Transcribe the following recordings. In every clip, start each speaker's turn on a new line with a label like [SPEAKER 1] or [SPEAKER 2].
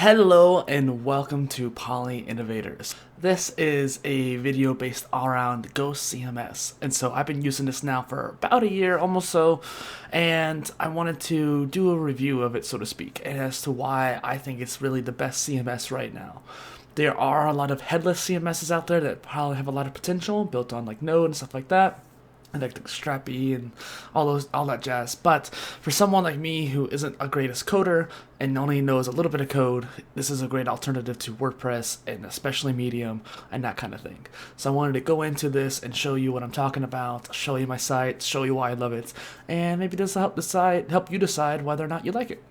[SPEAKER 1] Hello and welcome to PolyInnovators. This is a video based around Ghost CMS, and so I've been using this now for about a year, almost so, and I wanted to do a review of it, so to speak, and as to why I think it's really the best CMS right now. There are a lot of headless CMSs out there that probably have a lot of potential, built on like Node and stuff like that, and like Strappy and all that jazz. But for someone like me who isn't a greatest coder and only knows a little bit of code, this is a great alternative to WordPress and especially Medium and that kind of thing. So I wanted to go into this and show you what I'm talking about, show you my site, show you why I love it, and maybe this will help you decide whether or not you like it.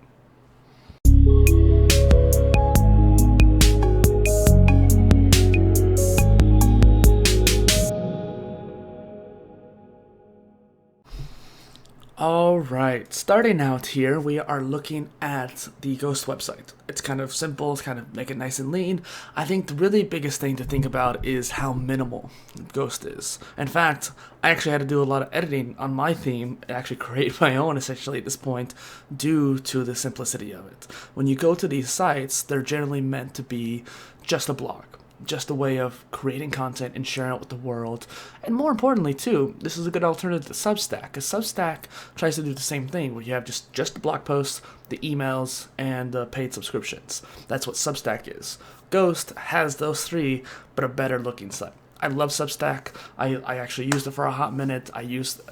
[SPEAKER 1] Alright, starting out here, we are looking at the Ghost website. It's kind of simple, it's kind of make it nice and lean. I think the really biggest thing to think about is how minimal Ghost is. In fact, I actually had to do a lot of editing on my theme and actually create my own essentially at this point due to the simplicity of it. When you go to these sites, they're generally meant to be just a blog. Just a way of creating content and sharing it with the world. And more importantly, too, this is a good alternative to Substack, because Substack tries to do the same thing, where you have just the blog posts, the emails, and the paid subscriptions. That's what Substack is. Ghost has those three, but a better looking site. I love Substack. I actually used it for a hot minute. I used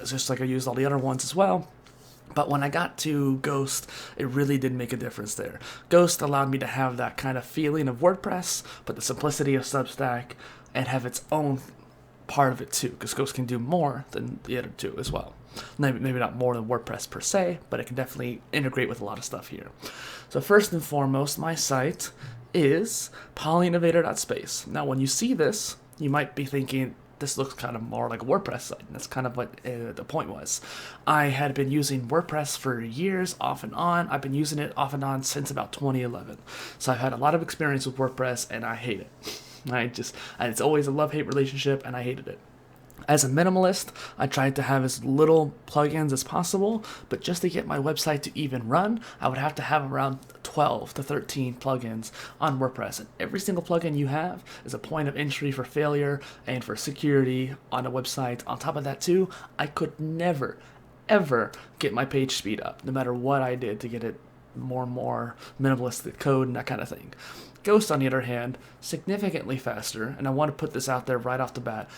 [SPEAKER 1] all the other ones as well. But when I got to Ghost, it really did make a difference there. Ghost allowed me to have that kind of feeling of WordPress, but the simplicity of Substack, and have its own part of it too, because Ghost can do more than the other two as well. Maybe not more than WordPress per se, but it can definitely integrate with a lot of stuff here. So first and foremost, my site is poly-innovator.space. Now when you see this, you might be thinking, this looks kind of more like a WordPress site. And that's kind of what the point was. I had been using WordPress for years, off and on. I've been using it off and on since about 2011. So I've had a lot of experience with WordPress, and I hate it. It's always a love-hate relationship, and I hated it. As a minimalist, I tried to have as little plugins as possible, but just to get my website to even run, I would have to have around 12 to 13 plugins on WordPress. And every single plugin you have is a point of entry for failure and for security on a website. On top of that too, I could never, ever get my page speed up, no matter what I did to get it more and more minimalistic code and that kind of thing. Ghost, on the other hand, significantly faster, and I want to put this out there right off the bat.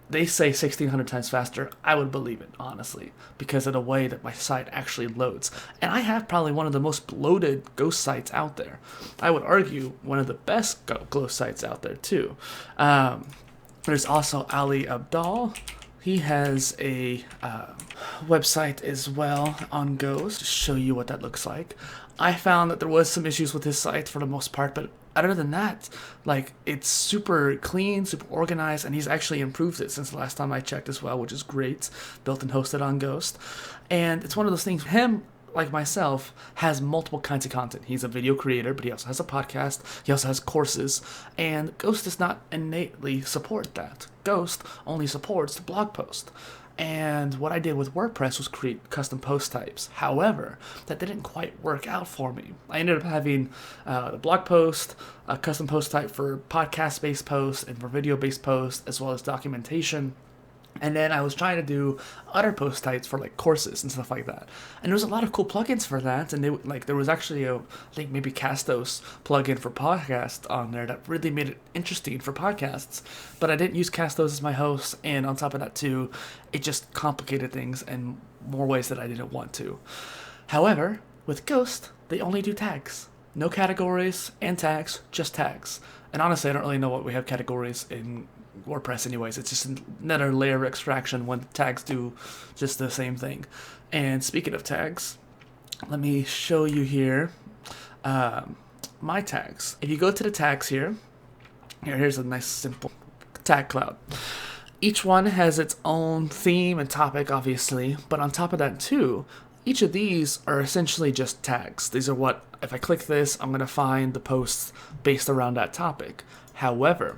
[SPEAKER 1] They say 1,600 times faster. I would believe it, honestly, because of the way that my site actually loads. And I have probably one of the most bloated Ghost sites out there. I would argue one of the best Ghost sites out there, too. There's also Ali Abdal. He has a website as well on Ghost to show you what that looks like. I found that there was some issues with his site for the most part, but other than that, like, it's super clean, super organized, and he's actually improved it since the last time I checked as well, which is great. Built and hosted on Ghost. And it's one of those things, him, like myself, has multiple kinds of content. He's a video creator, but he also has a podcast. He also has courses, and Ghost does not innately support that. Ghost only supports the blog post. And what I did with WordPress was create custom post types. However, that didn't quite work out for me. I ended up having the blog post, a custom post type for podcast-based posts and for video-based posts, as well as documentation. And then I was trying to do other post types for like courses and stuff like that. And there was a lot of cool plugins for that. And there was actually I think maybe Castos plugin for podcast on there that really made it interesting for podcasts. But I didn't use Castos as my host. And on top of that too, it just complicated things in more ways that I didn't want to. However, with Ghost, they only do tags. No categories and tags, just tags. And honestly, I don't really know what we have categories in WordPress anyways. It's just another layer of extraction when tags do just the same thing. And speaking of tags, let me show you here my tags. If you go to the tags here's a nice simple tag cloud. Each one has its own theme and topic, obviously, but on top of that too, each of these are essentially just tags. These are if I click this, I'm going to find the posts based around that topic. However,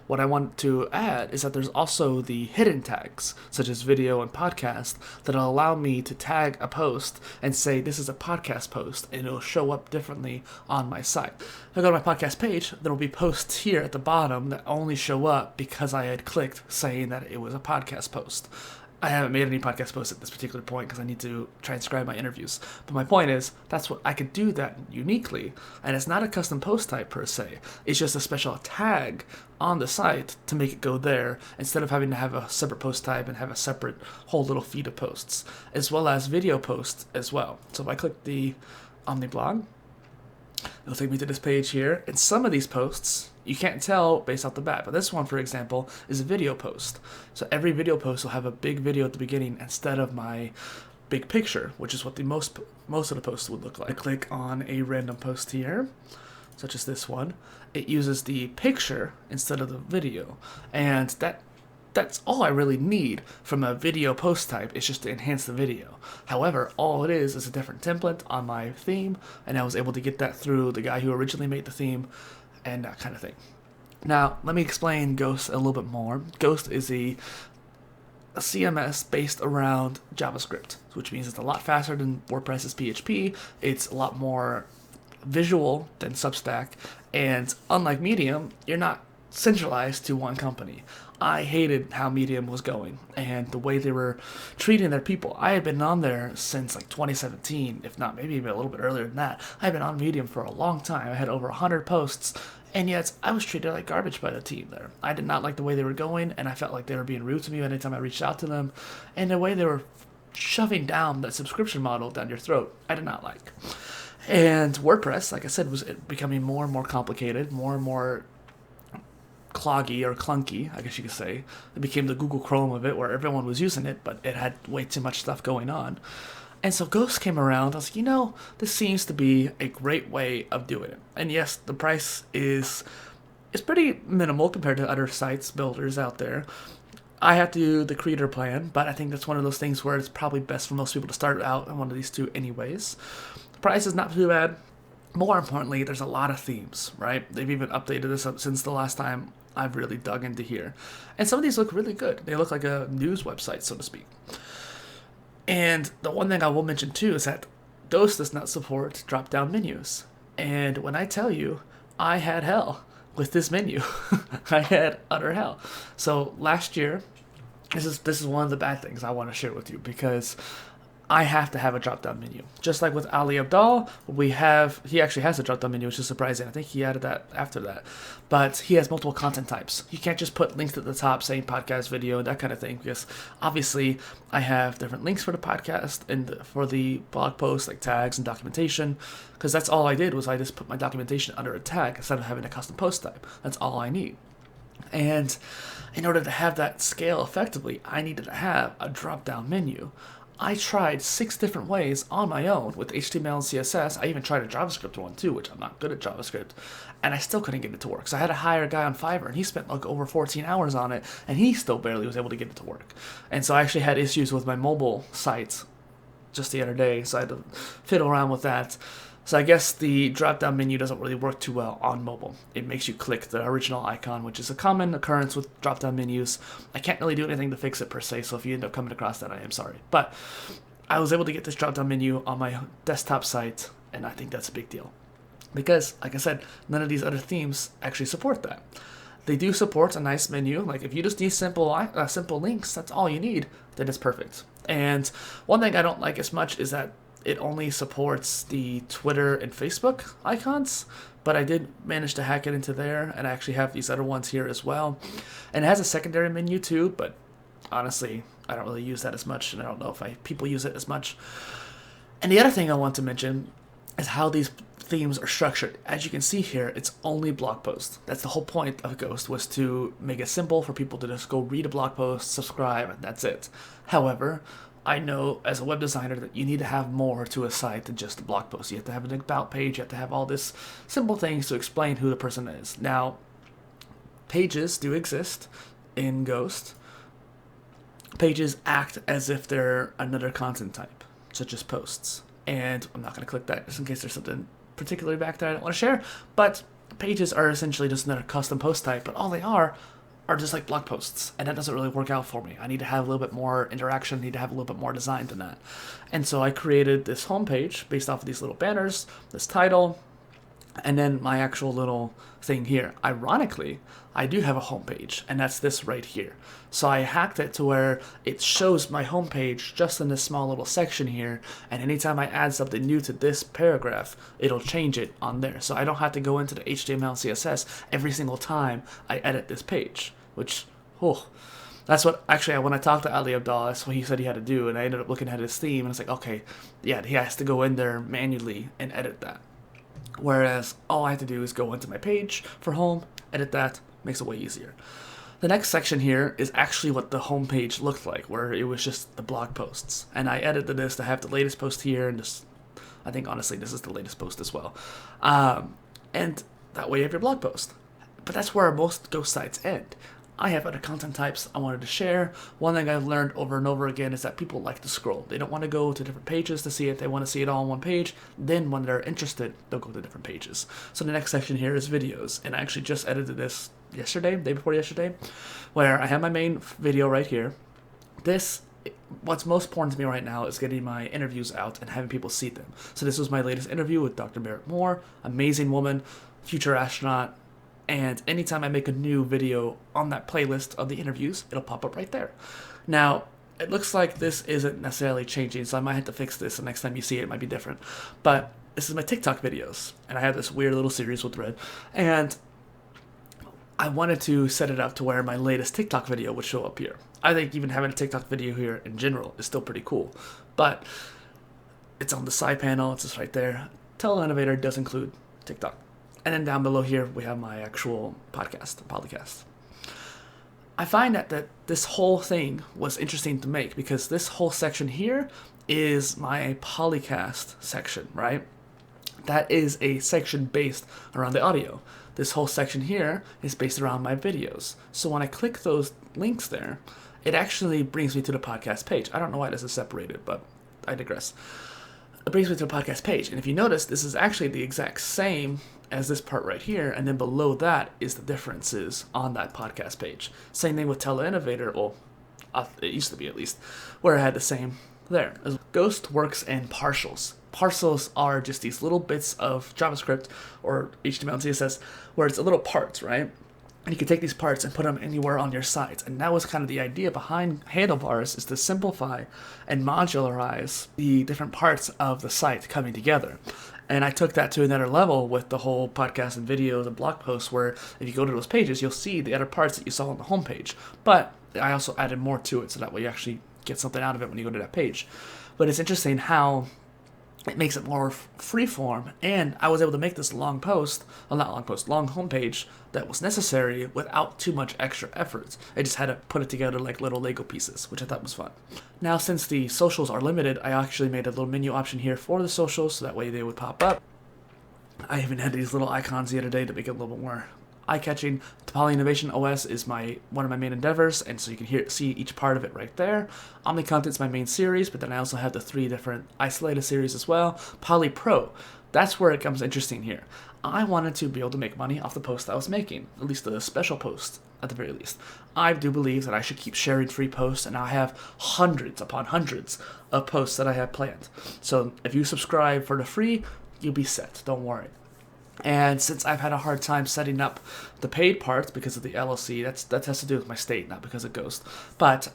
[SPEAKER 1] what I want to add is that there's also the hidden tags, such as video and podcast, that will allow me to tag a post and say this is a podcast post, and it'll show up differently on my site. If I go to my podcast page, there will be posts here at the bottom that only show up because I had clicked saying that it was a podcast post. I haven't made any podcast posts at this particular point because I need to transcribe my interviews. But my point is, that's what I could do that uniquely. And it's not a custom post type per se. It's just a special tag on the site to make it go there instead of having to have a separate post type and have a separate whole little feed of posts, as well as video posts as well. So if I click the Omniblog, it'll take me to this page here. And some of these posts, you can't tell based off the bat, but this one, for example, is a video post. So every video post will have a big video at the beginning instead of my big picture, which is what the most of the posts would look like. I click on a random post here, such as this one. It uses the picture instead of the video, and that's all I really need from a video post type. It's just to enhance the video. However, all it is a different template on my theme, and I was able to get that through the guy who originally made the theme and that kind of thing. Now, let me explain Ghost a little bit more. Ghost is a CMS based around JavaScript, which means it's a lot faster than WordPress's PHP. It's a lot more visual than Substack, and unlike Medium, you're not centralized to one company. I hated how Medium was going and the way they were treating their people. I had been on there since like 2017, if not maybe even a little bit earlier than that. I had been on Medium for a long time. I had over 100 posts, and yet I was treated like garbage by the team there. I did not like the way they were going, and I felt like they were being rude to me anytime I reached out to them, and the way they were shoving that subscription model down your throat, I did not like. And WordPress, like I said, was becoming more and more complicated, more and more cloggy or clunky, I guess you could say. It became the Google Chrome of it, where everyone was using it, but it had way too much stuff going on. And so Ghost came around. I was like, this seems to be a great way of doing it. And yes, the price is pretty minimal compared to other sites builders out there. I have to do the creator plan, but I think that's one of those things where it's probably best for most people to start out on one of these two anyways. The price is not too bad. More importantly, there's a lot of themes, right? They've even updated this up since the last time I've really dug into here. And some of these look really good. They look like a news website, so to speak. And the one thing I will mention too is that Ghost does not support drop-down menus. And when I tell you, I had hell with this menu. I had utter hell. So last year, this is one of the bad things I want to share with you, because I have to have a drop-down menu. Just like with Ali Abdal, he actually has a drop-down menu, which is surprising. I think he added that after that. But he has multiple content types. You can't just put links at the top saying podcast, video, and that kind of thing, because obviously I have different links for the podcast and for the blog posts, like tags and documentation, because that's all I did was I just put my documentation under a tag instead of having a custom post type. That's all I need. And in order to have that scale effectively, I needed to have a drop-down menu. I tried 6 different ways on my own with HTML and CSS. I even tried a JavaScript one too, which I'm not good at JavaScript, and I still couldn't get it to work. So I had to hire a guy on Fiverr, and he spent like over 14 hours on it, and he still barely was able to get it to work. And so I actually had issues with my mobile sites just the other day, so I had to fiddle around with that. So I guess the drop-down menu doesn't really work too well on mobile. It makes you click the original icon, which is a common occurrence with drop-down menus. I can't really do anything to fix it per se, so if you end up coming across that, I am sorry. But I was able to get this drop-down menu on my desktop site, and I think that's a big deal. Because, like I said, none of these other themes actually support that. They do support a nice menu. Like if you just need simple links, that's all you need, then it's perfect. And one thing I don't like as much is that it only supports the Twitter and Facebook icons, but I did manage to hack it into there, and I actually have these other ones here as well. And it has a secondary menu too, but honestly, I don't really use that as much, and I don't know if people use it as much. And the other thing I want to mention is how these themes are structured. As you can see here, it's only blog posts. That's the whole point of Ghost, was to make it simple for people to just go read a blog post, subscribe, and that's it. However, I know as a web designer that you need to have more to a site than just a blog post. You have to have an about page, you have to have all this simple things to explain who the person is. Now, pages do exist in Ghost. Pages act as if they're another content type, such as posts. And I'm not going to click that just in case there's something particularly back there I don't want to share, but pages are essentially just another custom post type, but all they are just like blog posts, and that doesn't really work out for me. I need to have a little bit more interaction, I need to have a little bit more design than that. And so I created this homepage based off of these little banners, this title, and then my actual little thing here. Ironically, I do have a homepage, and that's this right here. So I hacked it to where it shows my homepage just in this small little section here, and anytime I add something new to this paragraph, it'll change it on there. So I don't have to go into the HTML and CSS every single time I edit this page, which, that's what, actually, when I talked to Ali Abdal, that's what he said he had to do, and I ended up looking at his theme, and it's like, okay, yeah, he has to go in there manually and edit that. Whereas all I have to do is go into my page for home, edit that, makes it way easier. The next section here is actually what the home page looked like, where it was just the blog posts. And I edited this to have the latest post here, and just, I think honestly this is the latest post as well. And that way you have your blog post. But that's where most ghost sites end. I have other content types I wanted to share. One thing I've learned over and over again is that people like to scroll. They don't want to go to different pages to see it. They want to see it all on one page. Then when they're interested, they'll go to different pages. So the next section here is videos. And I actually just edited this yesterday, day before yesterday, where I have my main video right here. What's most important to me right now is getting my interviews out and having people see them. So this was my latest interview with Dr. Merritt Moore, amazing woman, future astronaut. And anytime I make a new video on that playlist of the interviews, it'll pop up right there. Now, it looks like this isn't necessarily changing, so I might have to fix this. The next time you see it, it might be different. But this is my TikTok videos, and I have this weird little series with Red. And I wanted to set it up to where my latest TikTok video would show up here. I think even having a TikTok video here in general is still pretty cool. But it's on the side panel, it's just right there. PolyInnovator does include TikTok. And then down below here, we have my actual podcast. I find that this whole thing was interesting to make because this whole section here is my Polycast section, right? That is a section based around the audio. This whole section here is based around my videos. So when I click those links there, it actually brings me to the podcast page. I don't know why this is separated, but I digress. It brings me to the podcast page. And if you notice, this is actually the exact same as this part right here, and then below that is the differences on that podcast page. Same thing with PolyInnovator, well, it used to be at least, where I had the same there. Ghost works in partials. Partials are just these little bits of JavaScript or HTML and CSS where it's a little parts, right? And you can take these parts and put them anywhere on your site. And that was kind of the idea behind Handlebars, is to simplify and modularize the different parts of the site coming together. And I took that to another level with the whole podcast and videos and blog posts, where if you go to those pages, you'll see the other parts that you saw on the homepage. But I also added more to it, so that way you actually get something out of it when you go to that page. But it's interesting how it makes it more freeform, and I was able to make this long homepage that was necessary without too much extra effort. I just had to put it together like little Lego pieces, which I thought was fun. Now, since the socials are limited, I actually made a little menu option here for the socials, so that way they would pop up. I even had these little icons the other day to make it a little bit more eye-catching. The PolyInnovation OS is one of my main endeavors, and so you can see each part of it right there. OmniContent's my main series, but then I also have the 3 different isolated series as well. Poly Pro, that's where it becomes interesting here. I wanted to be able to make money off the posts I was making, at least the special posts, at the very least. I do believe that I should keep sharing free posts, and I have hundreds upon hundreds of posts that I have planned. So if you subscribe for the free, you'll be set, don't worry. And since I've had a hard time setting up the paid parts because of the LLC, that has to do with my state, not because of Ghost. But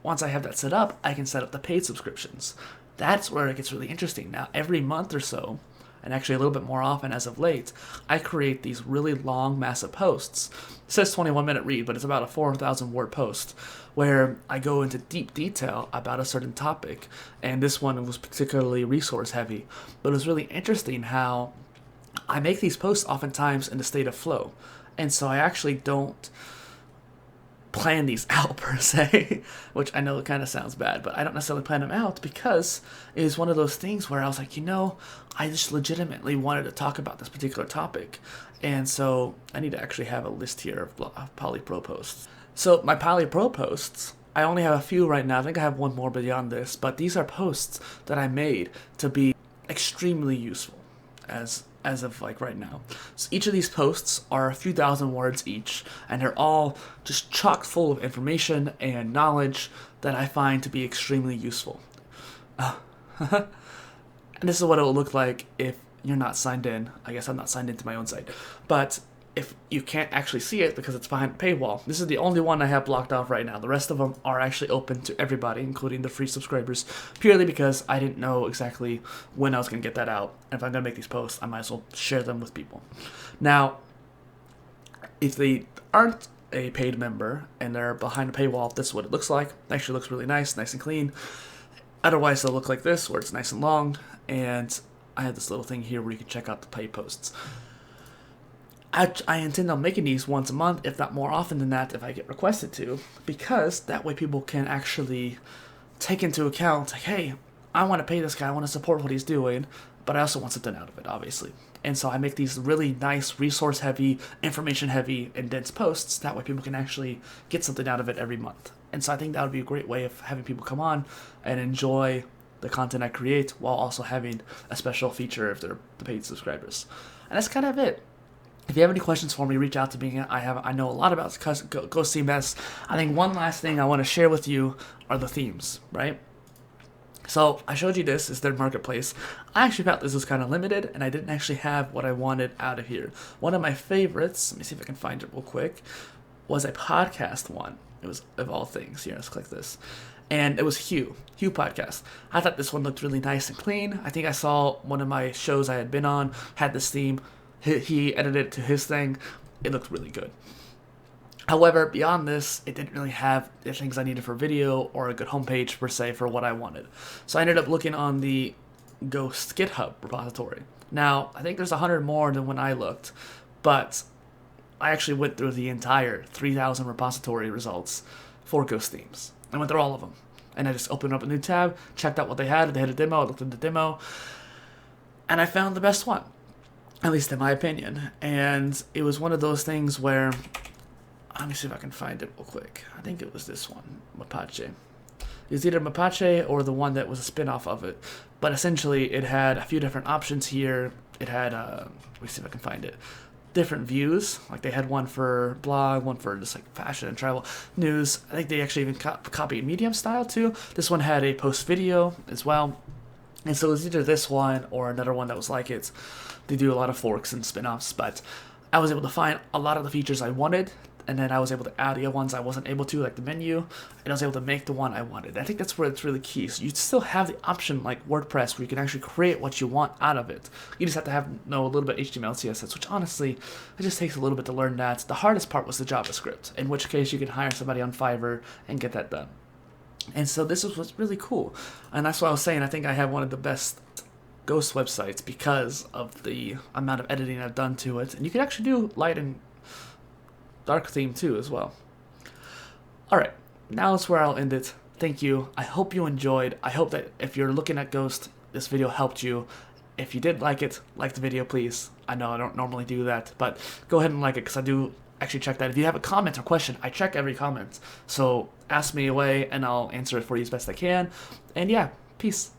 [SPEAKER 1] once I have that set up, I can set up the paid subscriptions. That's where it gets really interesting. Now, every month or so, and actually a little bit more often as of late, I create these really long, massive posts. It says 21-minute read, but it's about a 4,000-word post where I go into deep detail about a certain topic. And this one was particularly resource-heavy. But it was really interesting how I make these posts oftentimes in the state of flow. And so I actually don't plan these out per se, which I know it kind of sounds bad, but I don't necessarily plan them out because it is one of those things where I was like, I just legitimately wanted to talk about this particular topic. And so I need to actually have a list here of Poly Pro posts. So my Poly Pro posts, I only have a few right now. I think I have one more beyond this, but these are posts that I made to be extremely useful, as as of like right now. So each of these posts are a few thousand words each, and they're all just chock full of information and knowledge that I find to be extremely useful. And this is what it will look like if you're not signed in. I guess I'm not signed into my own site. But if you can't actually see it because it's behind a paywall, this is the only one I have blocked off right now. The rest of them are actually open to everybody, including the free subscribers, purely because I didn't know exactly when I was going to get that out. And if I'm going to make these posts, I might as well share them with people. Now, if they aren't a paid member and they're behind a paywall, this is what it looks like. It actually looks really nice and clean. Otherwise, they'll look like this, where it's nice and long, and I have this little thing here where you can check out the paid posts. I intend on making these once a month, if not more often than that, if I get requested to, because that way people can actually take into account, like, hey, I want to pay this guy, I want to support what he's doing, but I also want something out of it, obviously. And so I make these really nice, resource-heavy, information-heavy, and dense posts. That way people can actually get something out of it every month. And so I think that would be a great way of having people come on and enjoy the content I create while also having a special feature if they're the paid subscribers. And that's kind of it. If you have any questions for me, reach out to me. I know a lot about Ghost CMS. I think one last thing I want to share with you are the themes, right? So I showed you this is their marketplace. I actually felt this was kind of limited, and I didn't actually have what I wanted out of here. One of my favorites, let me see if I can find it real quick, was a podcast one. It was, of all things, here, let's click this. And it was Hugh Podcast. I thought this one looked really nice and clean. I think I saw one of my shows I had been on had this theme. He edited it to his thing. It looked really good. However, beyond this, it didn't really have the things I needed for video or a good homepage, per se, for what I wanted. So I ended up looking on the Ghost GitHub repository. Now, I think there's 100 more than when I looked, but I actually went through the entire 3,000 repository results for Ghost themes. I went through all of them. And I just opened up a new tab, checked out what they had. If they had a demo, I looked at the demo, and I found the best one, at least in my opinion. And it was one of those things where, let me see if I can find it real quick. I think it was this one, Mapache. It was either Mapache or the one that was a spin-off of it. But essentially, it had a few different options here. It had, let me see if I can find it, different views. Like they had one for blog, one for just like fashion and travel news. I think they actually even copied Medium style too. This one had a post video as well. And so it was either this one or another one that was like it. They do a lot of forks and spin-offs, but I was able to find a lot of the features I wanted, and then I was able to add the ones I wasn't able to, like the menu, and I was able to make the one I wanted. I think that's where it's really key. So you still have the option like WordPress where you can actually create what you want out of it. You just have to know a little bit HTML, CSS, which honestly, it just takes a little bit to learn that. The hardest part was the JavaScript, in which case you can hire somebody on Fiverr and get that done. And so this was what's really cool. And that's what I was saying. I think I have one of the best Ghost websites because of the amount of editing I've done to it. And you can actually do light and dark theme too as well. Alright, now that's where I'll end it. Thank you. I hope you enjoyed. I hope that if you're looking at Ghost, this video helped you. If you did like it, like the video, please. I know I don't normally do that, but go ahead and like it because I do actually check that. If you have a comment or question, I check every comment. So ask me away and I'll answer it for you as best I can. And yeah, peace.